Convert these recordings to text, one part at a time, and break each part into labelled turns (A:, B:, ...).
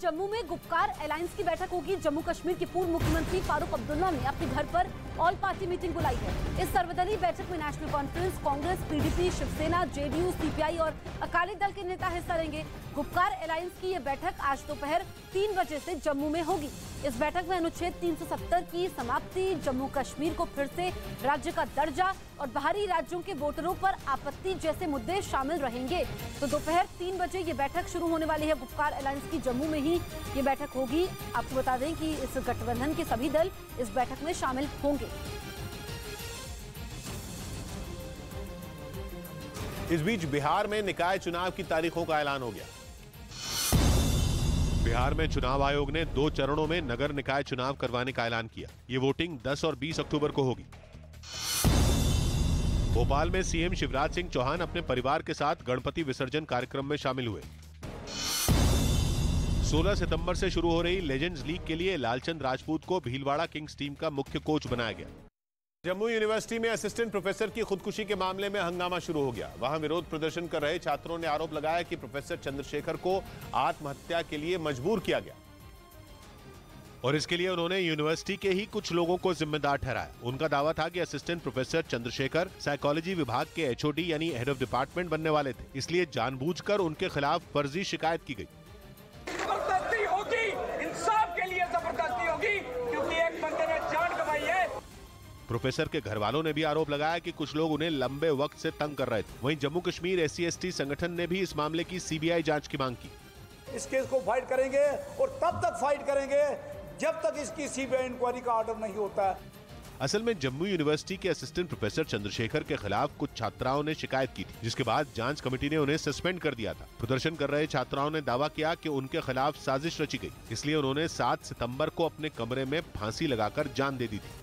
A: जम्मू में गुपकार अलायंस की बैठक होगी। जम्मू कश्मीर के पूर्व मुख्यमंत्री फारूक अब्दुल्ला ने अपने घर पर ऑल पार्टी मीटिंग बुलाई है। इस सर्वदलीय बैठक में national conference, Congress, PDP, Shiv Sena, JDU, CPI और अकाली दल के नेता हिस्सा लेंगे। गुपकार अलायंस की यह बैठक आज दोपहर 3 बजे से जम्मू में होगी। इस बैठक में अनुच्छेद 370 की समाप्ति, जम्मू कश्मीर को फिर से राज्य का दर्जा और बाहरी राज्यों के वोटरों पर आपत्ति जैसे मुद्दे शामिल रहेंगे। तो दोपहर 3 बजे ये बैठक शुरू होने वाली है। गुपकार अलायंस की जम्मू में ही ये बैठक होगी। आपको बता दें कि इस गठबंधन के सभी दल इस बैठक में शामिल होंगे।
B: इस बीच बिहार में निकाय चुनाव की तारीखों का ऐलान हो गया। बिहार में चुनाव आयोग ने 2 चरणों में नगर निकाय चुनाव करवाने का ऐलान किया। ये वोटिंग 10 और 20 अक्टूबर को होगी। भोपाल में सीएम शिवराज सिंह चौहान अपने परिवार के साथ गणपति विसर्जन कार्यक्रम में शामिल हुए। 16 सितंबर से शुरू हो रही लेजेंड्स लीग के लिए लालचंद राजपूत को भीलवाड़ा किंग्स टीम का मुख्य कोच बनाया गया। जम्मू यूनिवर्सिटी में असिस्टेंट प्रोफेसर की खुदकुशी के मामले में हंगामा शुरू हो गया। वहां विरोध प्रदर्शन कर रहे छात्रों ने आरोप लगाया कि प्रोफेसर चंद्रशेखर को आत्महत्या के लिए मजबूर किया गया और इसके लिए उन्होंने यूनिवर्सिटी के ही कुछ लोगों को जिम्मेदार ठहराया। उनका दावा था कि असिस्टेंट प्रोफेसर चंद्रशेखर साइकोलॉजी विभाग के एचओडी यानी हेड ऑफ डिपार्टमेंट बनने वाले थे, इसलिए जानबूझकर उनके खिलाफ फर्जी शिकायत की गई।
C: जबरदस्ती होगी, इंसाफ के लिए जबरदस्ती होगी, क्योंकि एक बंदे ने जान गंवाई है।
B: प्रोफेसर के घर वालों ने भी आरोप लगाया कि कुछ लोग उन्हें लंबे वक्त से तंग कर रहे थे। वहीं जम्मू कश्मीर SC/ST संगठन ने भी इस मामले की CBI जांच की मांग की।
D: इस केस को फाइट करेंगे और तब तक फाइट करेंगे जब तक इसकी CBI इंक्वायरी का ऑर्डर नहीं होता है।
B: असल में जम्मू यूनिवर्सिटी के असिस्टेंट प्रोफेसर चंद्रशेखर के खिलाफ कुछ छात्राओं ने शिकायत की थी, जिसके बाद जांच कमेटी ने उन्हें सस्पेंड कर दिया था। प्रदर्शन कर रहे छात्राओं ने दावा किया कि उनके खिलाफ साजिश रची गई, इसलिए उन्होंने 7 सितंबर को अपने कमरे में फांसी लगाकर जान दे दी थी।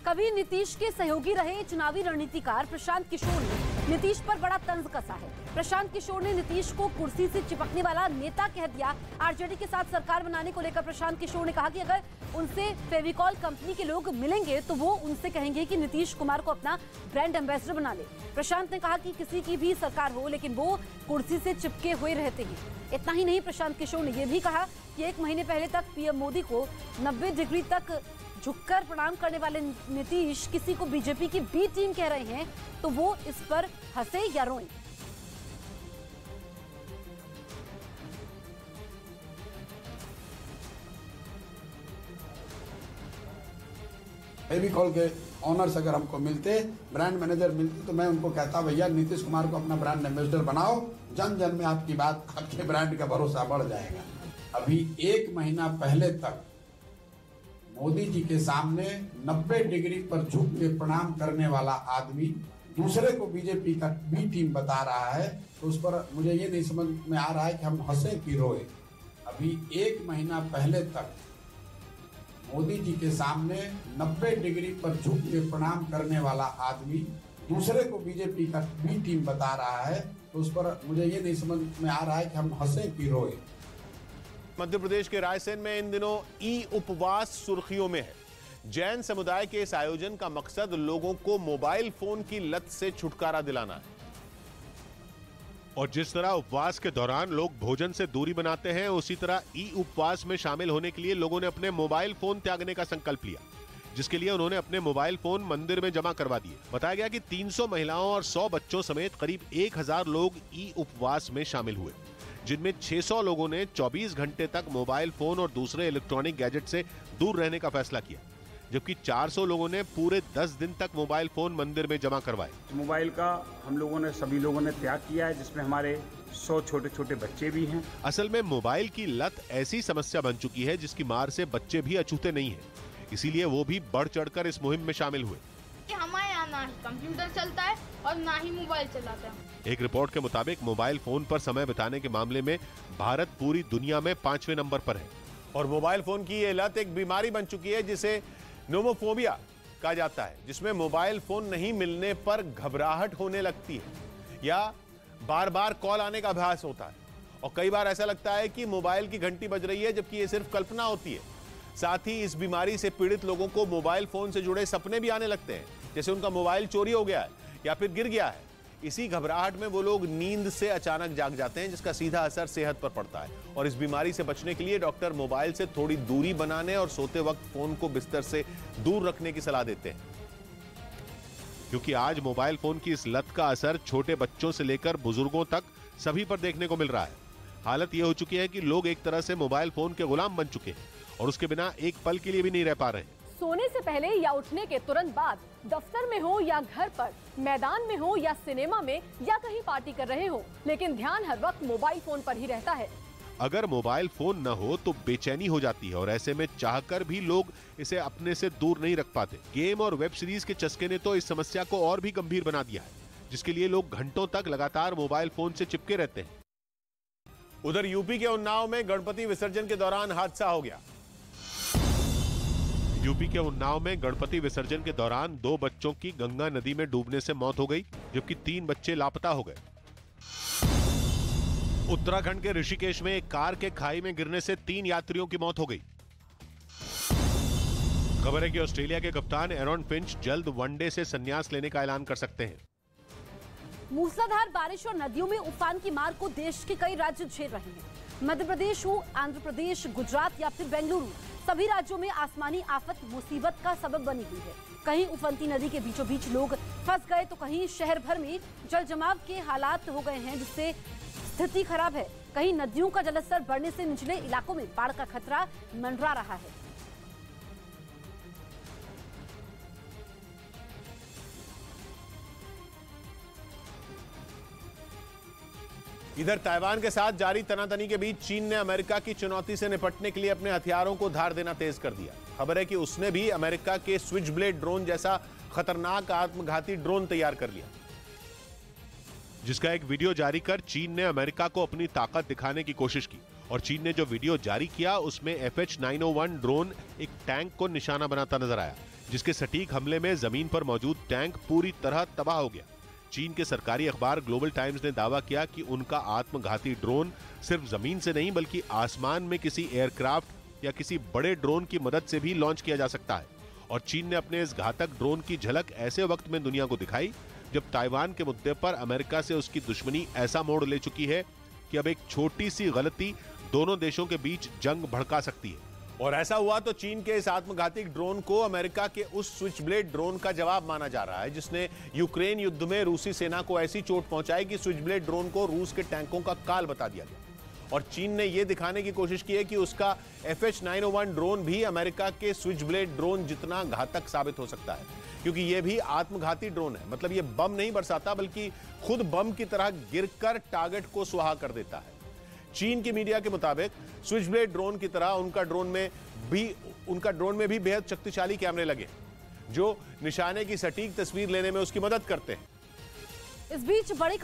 A: कभी नीतीश के सहयोगी रहे चुनावी रणनीतिकार प्रशांत किशोर ने नीतीश पर बड़ा तंज कसा है। प्रशांत किशोर ने नीतीश को कुर्सी से चिपकने वाला नेता कह दिया। आरजेडी के साथ सरकार बनाने को लेकर प्रशांत किशोर ने कहा कि अगर उनसे फेविकॉल कंपनी के लोग मिलेंगे तो वो उनसे कहेंगे कि नीतीश कुमार को अपना ब्रांड एम्बेसडर बना ले। प्रशांत ने कहा कि किसी की भी सरकार हो लेकिन वो कुर्सी से चिपके हुए रहते हैं। इतना ही नहीं, प्रशांत किशोर ने यह भी कहा कि 1 महीने पहले तक पीएम मोदी को 90 डिग्री तक झुककर प्रणाम करने वाले नीतीश किसी को बीजेपी की बी टीम कह रहे हैं तो वो इस पर हंसे या रोएं।
E: फेविकॉल के ऑनर्स अगर हमको मिलते, ब्रांड मैनेजर मिलते, तो मैं उनको कहता भैया नीतीश कुमार को अपना ब्रांड एम्बेसडर बनाओ, जन जन में आपकी बात, आपके ब्रांड का भरोसा बढ़ जाएगा। अभी 1 महीना पहले तक मोदी जी के सामने 90 डिग्री पर झुक के प्रणाम करने वाला आदमी दूसरे को बीजेपी का बी टीम बता रहा है, तो उस पर मुझे ये नहीं समझ में आ रहा है कि हम हंसे कि रोए। अभी 1 महीना पहले तक मोदी जी के सामने 90 डिग्री पर झुक के प्रणाम करने वाला आदमी दूसरे को बीजेपी का बी टीम बता रहा है, तो उस पर मुझे ये नहीं समझ में आ रहा है कि हम हंसे कि रोए।
B: मध्य प्रदेश के रायसेन में इन दिनों उपवास सुर्खियों में है। जैन समुदाय के इस आयोजन का मकसद लोगों को मोबाइल फोन की लत से छुटकारा दिलाना है। और जिस तरह उपवास के दौरान लोग भोजन से दूरी बनाते हैं, उसी तरह उपवास में शामिल होने के लिए लोगों ने अपने मोबाइल फोन त्यागने का संकल्प लिया, जिसके लिए उन्होंने अपने मोबाइल फोन मंदिर में जमा करवा दिए। बताया गया कि 300 महिलाओं और 100 बच्चों समेत करीब 1000 लोग उपवास में शामिल हुए, जिनमें 600 लोगों ने 24 घंटे तक मोबाइल फोन और दूसरे इलेक्ट्रॉनिक गैजेट से दूर रहने का फैसला किया, जबकि 400 लोगों ने पूरे 10 दिन तक मोबाइल फोन मंदिर में जमा करवाए।
F: मोबाइल का हम लोगों ने, सभी लोगों ने त्याग किया है, जिसमें हमारे 100 छोटे छोटे बच्चे भी हैं।
B: असल में मोबाइल की लत ऐसी समस्या बन चुकी है जिसकी मार से बच्चे भी अछूते नहीं हैं, इसीलिए वो भी बढ़ चढ़कर इस मुहिम में शामिल हुए।
G: हमारे यहाँ ना ही कंप्यूटर चलता है और ना ही मोबाइल चलाते हैं।
B: एक रिपोर्ट के मुताबिक मोबाइल फोन पर समय बिताने के मामले में भारत पूरी दुनिया में 5वें नंबर पर है। और मोबाइल फोन की ये लत एक बीमारी बन चुकी है जिसे नोमोफोबिया कहा जाता है, जिसमें मोबाइल फोन नहीं मिलने पर घबराहट होने लगती है या बार बार कॉल आने का अभ्यास होता है, और कई बार ऐसा लगता है कि मोबाइल की घंटी बज रही है जबकि ये सिर्फ कल्पना होती है। साथ ही इस बीमारी से पीड़ित लोगों को मोबाइल फोन से जुड़े सपने भी आने लगते हैं, जैसे उनका मोबाइल चोरी हो गया है या फिर गिर गया है इसी घबराहट में वो लोग नींद से अचानक जाग जाते हैं, जिसका सीधा असर सेहत पर पड़ता है। और इस बीमारी से बचने के लिए डॉक्टर मोबाइल से थोड़ी दूरी बनाने और सोते वक्त फोन को बिस्तर से दूर रखने की सलाह देते हैं, क्योंकि आज मोबाइल फोन की इस लत का असर छोटे बच्चों से लेकर बुजुर्गों तक सभी पर देखने को मिल रहा है। हालत यह हो चुकी है कि लोग एक तरह से मोबाइल फोन के गुलाम बन चुके हैं और उसके बिना एक पल के लिए भी नहीं रह पा रहे हैं।
H: सोने से पहले या उठने के तुरंत बाद, दफ्तर में हो या घर पर, मैदान में हो या सिनेमा में या कहीं पार्टी कर रहे हो, लेकिन ध्यान हर वक्त मोबाइल फोन पर ही रहता है।
B: अगर मोबाइल फोन न हो तो बेचैनी हो जाती है और ऐसे में चाहकर भी लोग इसे अपने से दूर नहीं रख पाते। गेम और वेब सीरीज के चस्के ने तो इस समस्या को और भी गंभीर बना दिया है, जिसके लिए लोग घंटों तक लगातार मोबाइल फोन से चिपके रहते हैं। उधर यूपी के उन्नाव में गणपति विसर्जन के दौरान हादसा हो गया। यूपी के उन्नाव में गणपति विसर्जन के दौरान 2 बच्चों की गंगा नदी में डूबने से मौत हो गई, जबकि 3 बच्चे लापता हो गए। उत्तराखंड के ऋषिकेश में एक कार के खाई में गिरने से 3 यात्रियों की मौत हो गई। खबर है कि ऑस्ट्रेलिया के कप्तान एरॉन फिंच जल्द वनडे से संन्यास लेने का ऐलान कर सकते हैं।
A: मूसलाधार बारिश और नदियों में उफान की मार को देश के कई राज्य झेल रहे हैं। मध्य प्रदेश हो, आंध्र प्रदेश, गुजरात या फिर बेंगलुरु, सभी राज्यों में आसमानी आफत मुसीबत का सबब बनी हुई है। कहीं उफनती नदी के बीचों बीच लोग फंस गए तो कहीं शहर भर में जल जमाव के हालात हो गए हैं, जिससे स्थिति खराब है। कहीं नदियों का जलस्तर बढ़ने से निचले इलाकों में बाढ़ का खतरा मंडरा रहा है।
B: इधर ताइवान के साथ जारी तनातनी के बीच चीन ने अमेरिका की चुनौती से निपटने के लिए अपने हथियारों को धार देना तेज कर दिया। खबर है कि उसने भी अमेरिका के स्विच ब्लेड ड्रोन जैसा खतरनाक आत्मघाती ड्रोन तैयार कर लिया, जिसका एक वीडियो जारी कर चीन ने अमेरिका को अपनी ताकत दिखाने की कोशिश की। और चीन ने जो वीडियो जारी किया उसमें FH-901 ड्रोन एक टैंक को निशाना बनाता नजर आया, जिसके सटीक हमले में जमीन पर मौजूद टैंक पूरी तरह तबाह हो गया। चीन के सरकारी अखबार ग्लोबल टाइम्स ने दावा किया कि उनका आत्मघाती ड्रोन सिर्फ जमीन से नहीं बल्कि आसमान में किसी एयरक्राफ्ट या किसी बड़े ड्रोन की मदद से भी लॉन्च किया जा सकता है। और चीन ने अपने इस घातक ड्रोन की झलक ऐसे वक्त में दुनिया को दिखाई जब ताइवान के मुद्दे पर अमेरिका से उसकी दुश्मनी ऐसा मोड़ ले चुकी है कि अब एक छोटी सी गलती दोनों देशों के बीच जंग भड़का सकती है। और ऐसा हुआ तो चीन के इस आत्मघाती ड्रोन को अमेरिका के उस स्विच ब्लेड ड्रोन का जवाब माना जा रहा है, जिसने यूक्रेन युद्ध में रूसी सेना को ऐसी चोट पहुंचाई कि स्विच ब्लेड ड्रोन को रूस के टैंकों का काल बता दिया गया। और चीन ने यह दिखाने की कोशिश की है कि उसका FH-901 ड्रोन भी अमेरिका के स्विच ब्लेड ड्रोन जितना घातक साबित हो सकता है, क्योंकि यह भी आत्मघाती ड्रोन है। मतलब यह बम नहीं बरसाता बल्कि खुद बम की तरह गिरकर टारगेट को सुहा कर देता है। चीन की मीडिया के मुताबिक स्विच ब्लेड ड्रोन की तरह उनका ड्रोन में भी बेहद शक्तिशाली कैमरे लगे, जो निशाने की सटीक तस्वीर लेने में उसकी मदद करते हैं।
A: इस बीच बड़ी